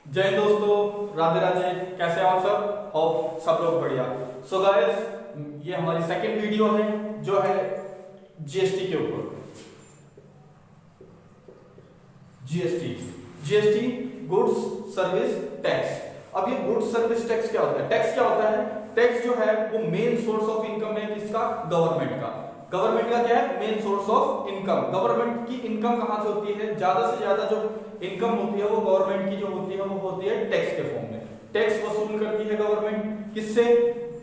जय हिंद दोस्तों, राधे राधे। कैसे हैं आप सब? होप सब लोग बढ़िया। सो गाइस, ये हमारी सेकंड वीडियो है जो है जीएसटी के ऊपर। GST goods service tax. अब ये गुड्स सर्विस टैक्स क्या होता है? टैक्स क्या होता है? टैक्स जो है वो मेन सोर्स ऑफ इनकम है किसका? गवर्नमेंट का। गवर्नमेंट का क्या है? Main source of income. Government की इनकम कहां से होती है? ज्यादा से ज्यादा जो इनकम होती है वो गवर्नमेंट की जो होती है वो होती है टैक्स के फॉर्म में। टैक्स वसूल करती है गवर्नमेंट किससे?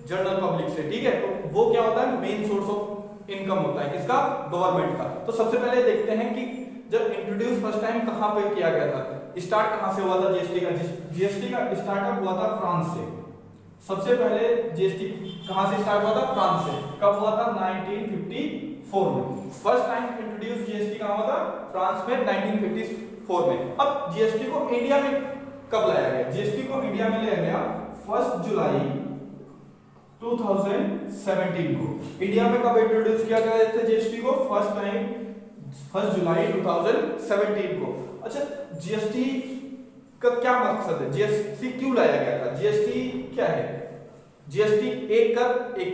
जनरल पब्लिक से। ठीक है, तो वो क्या होता है? मेन सोर्स ऑफ इनकम होता है किसका? गवर्नमेंट का। तो सबसे पहले देखते हैं कि जब इंट्रोड्यूस फर्स्ट टाइम कहां पे किया गया था, स्टार्ट कहां से हुआ था जीएसटी का? जीएसटी का स्टार्टअप हुआ था फ्रांस से। सबसे पहले जीएसटी कहां से स्टार्ट हुआ था? फ्रांस से। कब हुआ था? 1954 में। फर्स्ट टाइम इंट्रोड्यूस जीएसटी कहां हुआ था? फ्रांस में 1954 में। अब जीएसटी को इंडिया में कब लाया गया? जीएसटी को इंडिया में लाया गया 1 जुलाई 2017 को। इंडिया में कब इंट्रोड्यूस किया गया था जीएसटी को? फर्स्ट टाइम 1 जुलाई 2017 को। अच्छा, जीएसटी का क्या मकसद है? जीएसटी क्यों लाया गया था? जीएसटी क्या है? जीएसटी एक कर एक,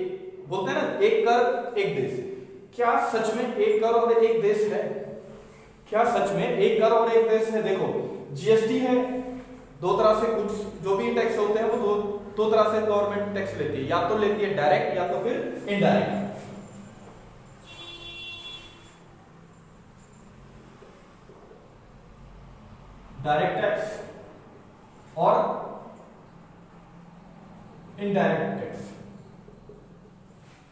बोलते हैं ना, एक कर एक देश। क्या सच में एक कर और एक देश है? क्या सच में एक कर और एक देश है? देखो, जीएसटी है दो तरह से, कुछ जो भी टैक्स होते हैं वो दो तरह से गवर्नमेंट टैक्स लेती है। या तो लेती है डायरेक्ट या तो फिर इनडायरेक्ट। डायरेक्ट टैक्स और इनडायरेक्ट टैक्स।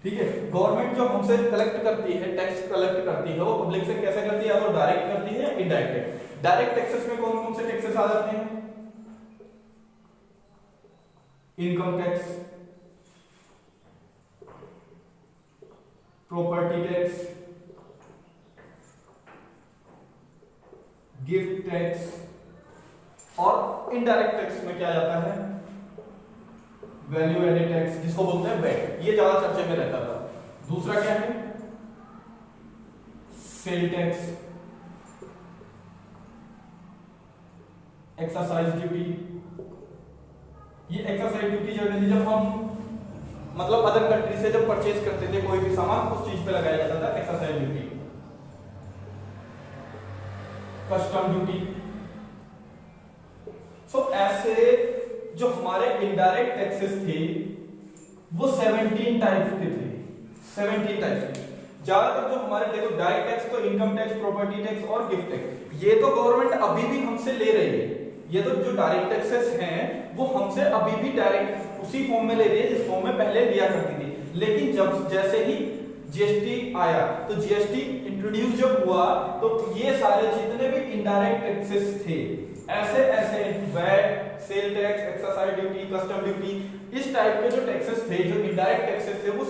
ठीक है, गवर्नमेंट जो हमसे कलेक्ट करती है, टैक्स कलेक्ट करती है, वो पब्लिक से कैसे करती है? या तो डायरेक्ट करती है या इनडायरेक्ट। डायरेक्ट टैक्सेस में कौन कौन से टैक्सेस आ जाते हैं? Income tax, property tax, gift tax. और इनडायरेक्ट टैक्स में क्या जाता है? वैल्यू एडेड टैक्स, जिसको बोलते हैं वैट। ये ज्यादा चर्चे में रहता था। दूसरा क्या है? Cell tax, excise duty. ये एक्सरसाइज ड्यूटी जब हम मतलब अदर कंट्री से जब परचेज करते थे कोई भी सामान, उस चीज पे लगाया जाता था exercise duty. Custom duty. So ऐसे जो हमारे इनडायरेक्ट टैक्सेस थे वो 17 टाइप्स के थे। 17 टाइप्स के। ज्यादातर जो हमारे, देखो, डायरेक्ट टैक्स तो इनकम टैक्स, प्रॉपर्टी टैक्स और गिफ्ट टैक्स, ये तो गवर्नमेंट अभी भी हमसे ले रही है। ये तो जो डायरेक्ट टैक्सेस हैं वो हमसे अभी भी डायरेक्ट उसी फॉर्म में ले रही है जिस फॉर्म में पहले लिया करती थी। लेकिन जब जैसे ही जीएसटी आया, तो जीएसटी इंट्रोड्यूस जब हुआ, तो ये सारे जितने भी इनडायरेक्ट टैक्सेस थे, ऐसे ऐसे VAT, sale tax, excise duty, custom duty, इस टाइप के जो टैक्सेस थे, जो इनडायरेक्ट टैक्सेस थे, वो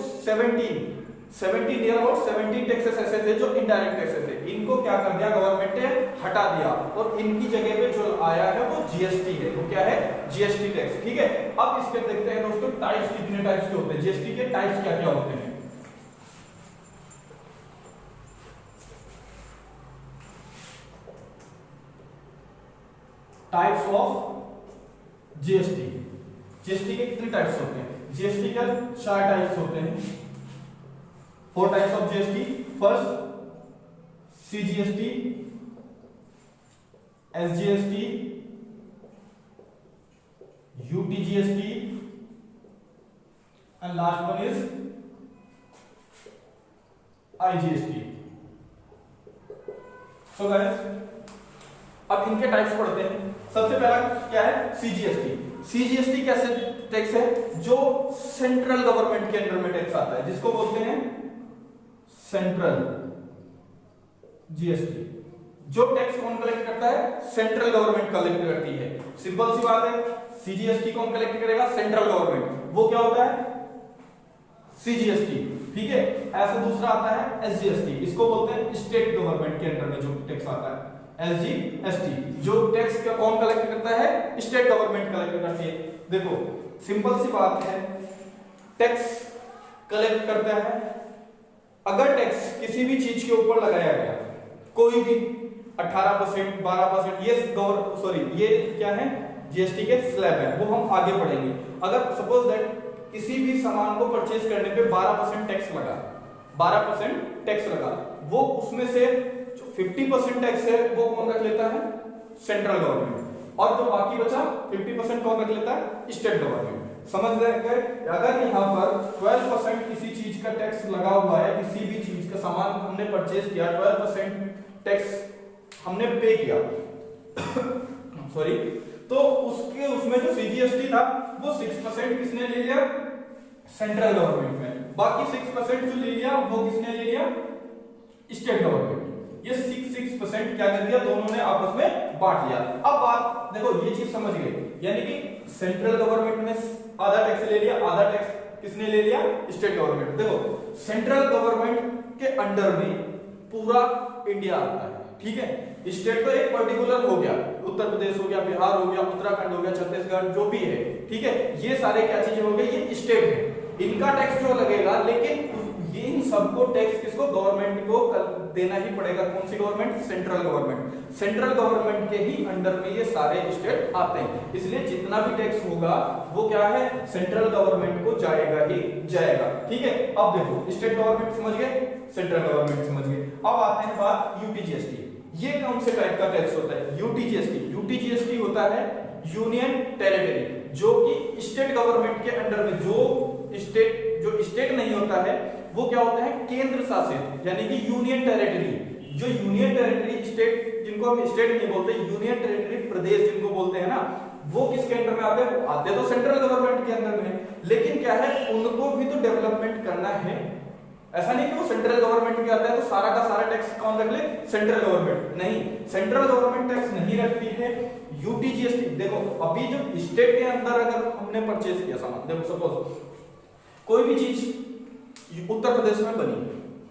17 नियर अबाउट 17 टैक्सेस ऐसे थे जो इनडायरेक्ट टैक्सेस थे। इनको क्या कर दिया गवर्नमेंट ने? हटा दिया। और इनकी जगह पे जो आया है वो जीएसटी है। वो क्या है? GST tax. ठीक है, अब इसके देखते हैं दोस्तों टाइप्स कितने टाइप्स के होते हैं। जीएसटी के टाइप्स क्या क्या होते हैं? Types of GST. जीएसटी के कितने टाइप्स होते हैं? जीएसटी के 4 टाइप्स होते हैं। 4 types of GST. First CGST, SGST, UTGST and last one is IGST. So guys, अब इनके टाइप्स पढ़ते हैं। सबसे पहला क्या है? सीजीएसटी। सीजीएसटी कैसे टैक्स है? जो सेंट्रल गवर्नमेंट के अंडर में टैक्स आता है, जिसको बोलते हैं सेंट्रल जीएसटी। जो टैक्स कौन कलेक्ट करता है? सेंट्रल गवर्नमेंट कलेक्ट करती है। सिंपल सी बात है, सीजीएसटी कौन कलेक्ट करेगा? Central government. वो क्या होता है? सीजीएसटी। ठीक है, ऐसे दूसरा आता है एसजीएसटी। इसको बोलते हैं स्टेट गवर्नमेंट के अंडर में जो टैक्स आता है, एसजीएसटी। जो टैक्स का कौन कलेक्ट करता है? स्टेट गवर्नमेंट कलेक्ट करती है। देखो, सिंपल सी बात है, टैक्स कलेक्ट करता है। अगर टैक्स किसी भी चीज के ऊपर लगाया गया, कोई भी 18%, 12%, ये क्या है? जीएसटी के स्लैब है, वो हम आगे पढ़ेंगे। अगर सपोज दैट किसी भी सामान को परचेज करने पे 12% टैक्स लगा, 12% टैक्स लगा, वो उसमें से जो 50% टैक्स है वो कौन रख लेता है? सेंट्रल गवर्नमेंट, और जो बाकी बचा 50% कौन रख लेता है? State government. समझ गए? अगर यहाँ पर 12% किसी चीज का टैक्स लगा हुआ है, किसी भी चीज का सामान हमने परचेज किया, 12% टैक्स हमने पे किया सॉरी, तो उसमें जो सीजीएसटी था वो 6% किसने ले लिया? सेंट्रल गवर्नमेंट में। बाकी 6% जो ले लिया वो किसने ले लिया? State government. ये 6% क्या कर दिया? दोनों ने आपस में बांट लिया। अब बात देखो, ये चीज समझ गए, यानी कि सेंट्रल गवर्नमेंट ने आधा टैक्स ले लिया, आधा टैक्स किसने ले लिया? State government. देखो सेंट्रल गवर्नमेंट के अंडर में पूरा इंडिया आता है, ठीक है। स्टेट तो एक पर्टिकुलर हो गया, उत्तर प्रदेश हो गया, बिहार हो गया, उत्तराखंड हो गया, छत्तीसगढ़, जो भी है, ठीक है। ये सारे क्या चीजें हो गई? ये स्टेट है, इनका टैक्स जो लगेगा, लेकिन ये इन सबको टैक्स किसको? गवर्नमेंट को देना ही पड़ेगा। कौन सी government? Central government. Central government के ही अंडर में ये सारे स्टेट आते हैं, इसलिए जितना भी टैक्स होगा वो क्या है? सेंट्रल गवर्नमेंट को जाएगा ही जाएगा, ठीक है। अब देखो, स्टेट गवर्नमेंट समझ गए, सेंट्रल गवर्नमेंट समझ गए। अब आते हैं बात यूटीजीएसटी। ये कौन से टाइप का टैक्स होता है? यूटीजीएसटी। यूटीजीएसटी होता है यूनियन टेरिटरी, जो कि स्टेट गवर्नमेंट के अंडर में, जो स्टेट नहीं होता है वो क्या होता है? केंद्र शासित, यानी कि यूनियन टेरिटरी। जो यूनियन टेरिटरी स्टेट, जिनको हम स्टेट नहीं बोलते, यूनियन टेरिटरी प्रदेश जिनको बोलते हैं ना, वो किसके अंडर में आते हैं? आते तो सेंट्रल गवर्नमेंट के अंदर में, लेकिन क्या है, उनको भी तो डेवलपमेंट करना है। ऐसा नहीं कि वो सेंट्रल गवर्नमेंट के आता है तो सारा का सारा टैक्स कौन रख ले? Central government. नहीं, सेंट्रल गवर्नमेंट टैक्स नहीं रखती है। यूटीजीएसटी देखो, अभी जो स्टेट के अंदर अगर हमने परचेज किया सामान, देखो सपोज कोई भी चीज उत्तर प्रदेश में बनी,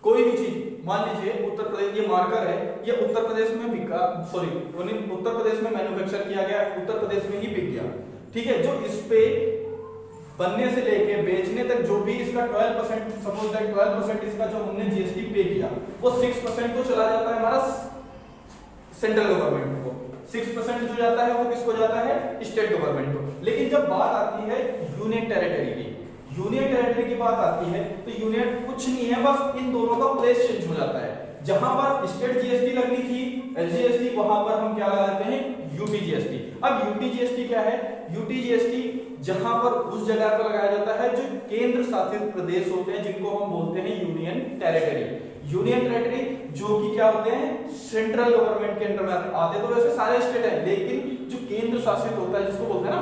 कोई भी चीज मान लीजिए उत्तर प्रदेश, ये मार्कर है, ये उत्तर प्रदेश में बिका, सॉरी उत्तर प्रदेश में मैन्युफैक्चर किया गया, उत्तर प्रदेश में ही बिक गया, ठीक है। जो इस पे बनने से लेके बेचने तक जो भी इसका 12%, सपोज दैट 12% इसका जो हमने जीएसटी पे किया, वो 6% तो चला जाता है हमारा सेंट्रल गवर्नमेंट को, 6% जो जाता है वो किसको जाता है? स्टेट गवर्नमेंट को। लेकिन जब बात आती है यूनियन टेरिटरी की, यूनियन टेरिटरी की बात आती है तो यूनियन कुछ नहीं है, बस इन दोनों का प्लेस चेंज हो जाता है। जहां पर स्टेट जीएसटी लगनी थी, एसजीएसटी, वहां पर हम क्या लगाते हैं? यूटीजीएसटी। अब यूटीजीएसटी क्या है? यूटीजीएसटी जहां पर उस जगह पर लगाया जाता है जो केंद्र शासित प्रदेश होते हैं, जिनको हम बोलते हैं यूनियन टेरिटरी। यूनियन टेरिटरी जो कि क्या होते हैं? सेंट्रल गवर्नमेंट के अंडर में आते तो वैसे सारे स्टेट हैं, लेकिन जो केंद्र शासित होता है, जिसको बोलते हैं ना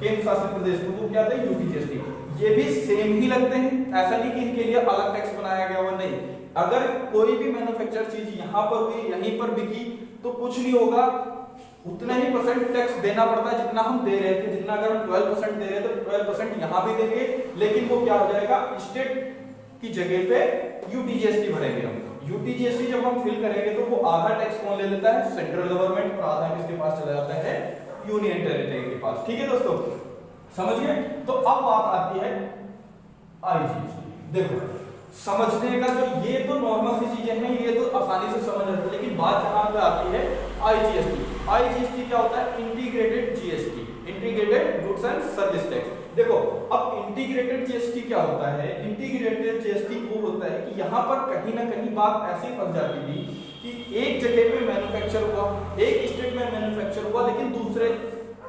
केंद्र शासित प्रदेश, वो क्या होता है? यूटीजीएसटी। ये भी सेम ही लगते हैं, ऐसा नहीं कि इनके लिए अलग टैक्स बनाया गया हुआ, नहीं। अगर कोई भी मैन्युफैक्चर चीज यहां पर हुई, यहीं पर बिकी, तो कुछ नहीं होगा, उतना ही परसेंट टैक्स देना पड़ता है जितना हम दे रहे थे। जितना अगर हम 12% दे रहे थे तो 12% यहां भी देंगे, लेकिन वो क्या हो जाएगा? स्टेट की जगह पे यूटीजीएसटी भरेंगे हम। यूटीजीएसटी जब हम फिल करेंगे तो वो आधा टैक्स कौन ले लेता है? सेंट्रल गवर्नमेंट, और आधा किसके पास चला जाता है? यूनियन टेरिटरी के पास, ठीक है दोस्तों, समझिए। तो अब बात आती है आईजीएसटी। देखो, समझने का जो ये तो नॉर्मल सी चीजें हैं, ये तो आसानी से समझ जाते हैं, लेकिन बात जहां पे आती है आईजीएसटी। आईजीएसटी क्या होता है? Integrated GST, integrated goods and service tax. देखो, अब इंटीग्रेटेड जीएसटी क्या होता है? इंटीग्रेटेड जीएसटी वो होता है कि यहाँ पर कहीं ना कहीं बात ऐसी फंस जाती थी कि एक जगह पे मैन्युफैक्चर हुआ, एक स्टेट में मैन्युफैक्चर हुआ, लेकिन दूसरे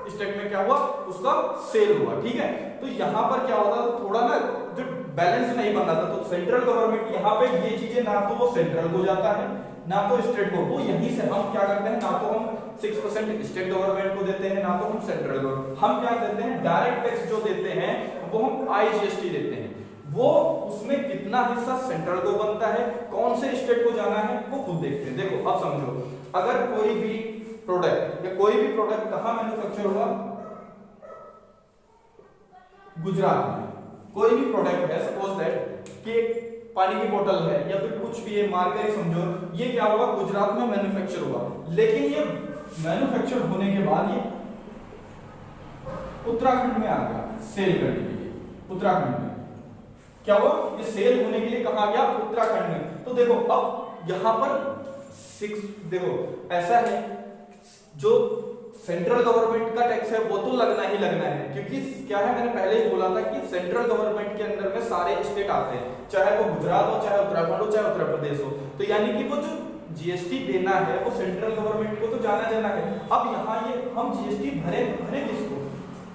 स्टेट में क्या हुआ? उसका सेल हुआ, ठीक है। तो यहाँ पर क्या होता था? थोड़ा ना जो बैलेंस नहीं बन रहा था, तो सेंट्रल गवर्नमेंट यहाँ पे ये चीजें ना तो वो सेंट्रल को जाता है ना तो स्टेट को, वो यहीं से हम क्या करते हैं? ना तो हम 6% स्टेट गवर्नमेंट को देते हैं, ना तो हम सेंट्रल गवर्नमेंट, हम क्या देते हैं? डायरेक्ट टैक्स जो देते हैं वो हम आईजीएसटी देते हैं। वो उसमें कितना हिस्सा सेंट्रल को बनता है, कौन से स्टेट को जाना है, वो खुद देखते हैं। देखो अब समझो, अगर कोई भी प्रोडक्ट या कोई भी प्रोडक्ट कहां मैन्युफैक्चर हुआ? गुजरात में। कोई भी प्रोडक्ट है, सपोज दैट कि पानी की बोतल है या फिर कुछ भी है, मार्कर ही समझो, ये क्या हुआ? गुजरात में मैन्युफैक्चर हुआ, लेकिन ये मैन्युफैक्चर होने के बाद ये उत्तराखंड में आ गया सेल करने के लिए। उत्तराखंड में क्या हुआ? ये सेल होने के लिए कहां गया? उत्तराखंड में। तो देखो अब यहां पर देखो ऐसा है, जो सेंट्रल गवर्नमेंट का टैक्स है वो तो लगना ही लगना है, क्योंकि क्या है मैंने पहले ही बोला था कि सेंट्रल गवर्नमेंट के अंदर में सारे स्टेट आते हैं, चाहे वो गुजरात हो, चाहे उत्तराखंड हो, चाहे उत्तर प्रदेश हो। तो यानी कि वो जो जीएसटी देना है वो सेंट्रल गवर्नमेंट को तो जाना है। अब यहाँ ये हम जीएसटी भरे किसको?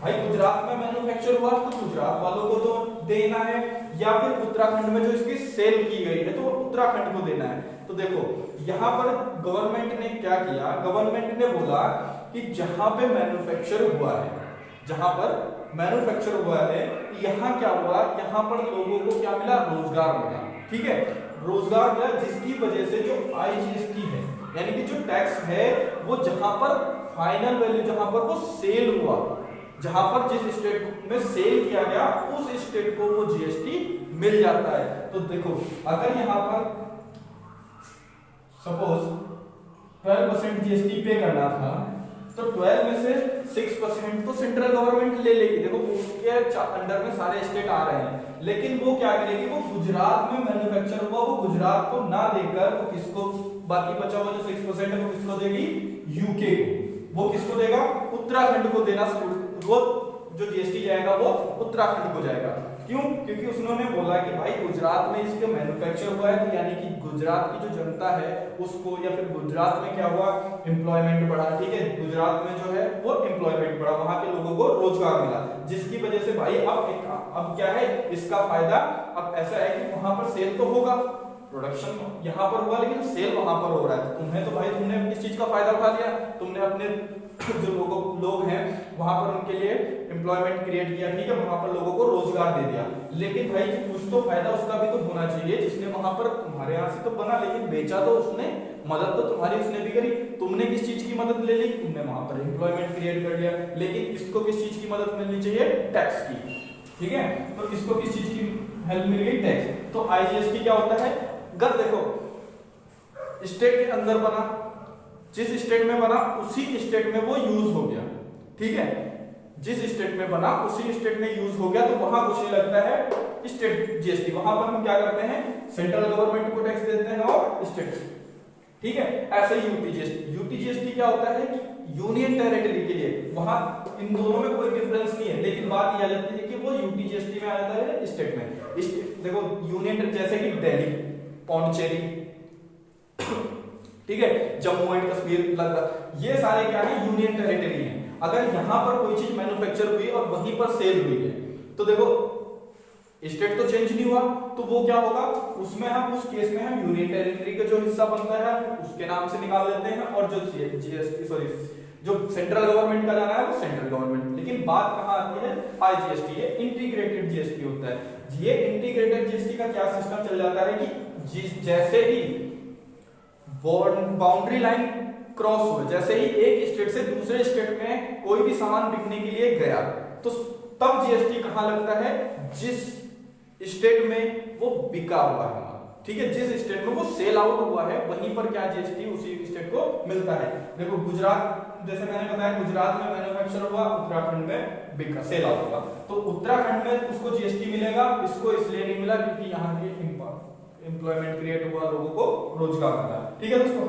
भाई गुजरात में मैन्युफैक्चर हुआ तो गुजरात वालों को तो देना है, या फिर उत्तराखंड में जो इसकी सेल की गई है तो उत्तराखंड को देना है। तो देखो यहाँ पर गवर्नमेंट ने क्या किया, गवर्नमेंट ने बोला कि जहां पे मैन्युफैक्चर हुआ है, जहां पर मैन्युफैक्चर हुआ है यहाँ क्या हुआ, यहाँ पर लोगों को क्या मिला, रोजगार मिला। ठीक है, रोजगार मिला, जिसकी वजह से जो आईजीएसटी है यानी कि जो टैक्स है वो जहां पर फाइनल वैल्यू, जहां पर वो सेल हुआ, जहां पर जिस स्टेट में सेल किया गया उस स्टेट को वो जीएसटी मिल जाता है। तो देखो अगर यहाँ पर सपोज 12% जीएसटी पे करना था तो 12 में से 6% तो सेंट्रल गवर्नमेंट ले लेगी। देखो उसके अंडर में सारे स्टेट आ रहे हैं, लेकिन वो क्या करेगी, वो गुजरात में मैन्युफैक्चर हुआ वो गुजरात को ना देकर वो किसको, बाकी बचा हुआ जो 6% है वो किसको देगी, यूके को। वो किसको देगा, उत्तराखंड को देना। वो जो जीएसटी जाएगा वो उत्तराखंड को जाएगा। क्यों? क्योंकि उसने बोला कि भाई गुजरात में इसके मैन्युफैक्चर हुआ है, तो यानी कि गुजरात की जो जनता है उसको, या फिर गुजरात में क्या हुआ, एम्प्लॉयमेंट बढ़ा। ठीक है, गुजरात में जो है वो एम्प्लॉयमेंट बढ़ा, वहां के लोगों को रोजगार मिला, जिसकी वजह से भाई अब क्या है इसका फायदा। अब ऐसा है कि वहां पर सेल तो होगा, प्रोडक्शन यहाँ पर हुआ लेकिन सेल वहां पर हो रहा है, तो तुम्हें तो भाई तुमने इस चीज का फायदा उठा लिया, तुमने अपने जो लोग हैं वहां पर उनके लिए एम्प्लॉयमेंट क्रिएट किया। ठीक है, वहां पर लोगों को रोजगार दे दिया, लेकिन भाई कुछ तो फायदा उसका भी तो होना चाहिए, जिसने वहां पर तुम्हारे यहाँ से तो बना लेकिन बेचा तो उसने, मदद तो तुम्हारी उसने भी करी। तुमने किस चीज की मदद ले ली, तुमने वहां पर एम्प्लॉयमेंट क्रिएट कर लिया, लेकिन इसको किस चीज की मदद मिलनी चाहिए, टैक्स की। ठीक है, तो इसको किस चीज की हेल्प मिल गई, टैक्स। तो आईजीएसटी क्या होता है, अगर देखो स्टेट के अंदर बना, जिस स्टेट में बना उसी स्टेट में वो यूज हो गया। ठीक है, जिस स्टेट में बना उसी स्टेट में यूज हो गया, तो वहां कुछ नहीं लगता है स्टेट जीएसटी। वहां पर हम क्या करते हैं, सेंट्रल गवर्नमेंट को टैक्स देते हैं और स्टेट। ठीक है, ऐसे ही यूटी जीएसटी क्या होता है कि यूनियन टेरिटरी के लिए, वहां इन दोनों में कोई डिफरेंस नहीं है, लेकिन बात ये आ जाती है कि वो यूटी जीएसटी में आ जाता है स्टेट में। देखो यूनियन जैसे कि दिल्ली, पौंडीचेरी, ठीक है, जम्मू एंड कश्मीर, लद्दाख, ये सारे क्या है, यूनियन टेरिटरी हैं। अगर यहां पर कोई चीज मैन्युफैक्चर हुई और वहीं पर सेल हुई है, तो देखो स्टेट तो चेंज नहीं हुआ, तो वो क्या होगा, उसमें हम उस केस में हम यूनियन टेरिटरी का जो हिस्सा बनता है उसके नाम से निकाल देते हैं, और जो जीएसटी जो सेंट्रल गवर्नमेंट का जाना है वो सेंट्रल गवर्नमेंट। लेकिन बात कहां आती है, आईजीएसटी, ये इंटीग्रेटेड जीएसटी होता है। ये इंटीग्रेटेड जीएसटी का क्या सिस्टम चल जाता है कि जैसे ही बाउंड्री लाइन क्रॉस हुए, जैसे ही एक स्टेट से दूसरे स्टेट में कोई भी सामान बिकने के लिए गया, तो तब जीएसटी कहां लगता है, जिस स्टेट में वो बिका हुआ है। ठीक है, जिस स्टेट में वो सेल आउट हुआ है वहीं पर क्या जीएसटी उसी स्टेट को मिलता है। देखो गुजरात, जैसे मैंने बताया गुजरात में मैन्युफैक्चर हुआ, उत्तराखंड में बिका, सेल आउट हुआ, तो उत्तराखंड में उसको जीएसटी मिलेगा, इसको इसलिए नहीं मिला क्योंकि यहाँ के एम्प्लॉयमेंट क्रिएट हुआ, लोगों को रोजगार मिला। ठीक है दोस्तों।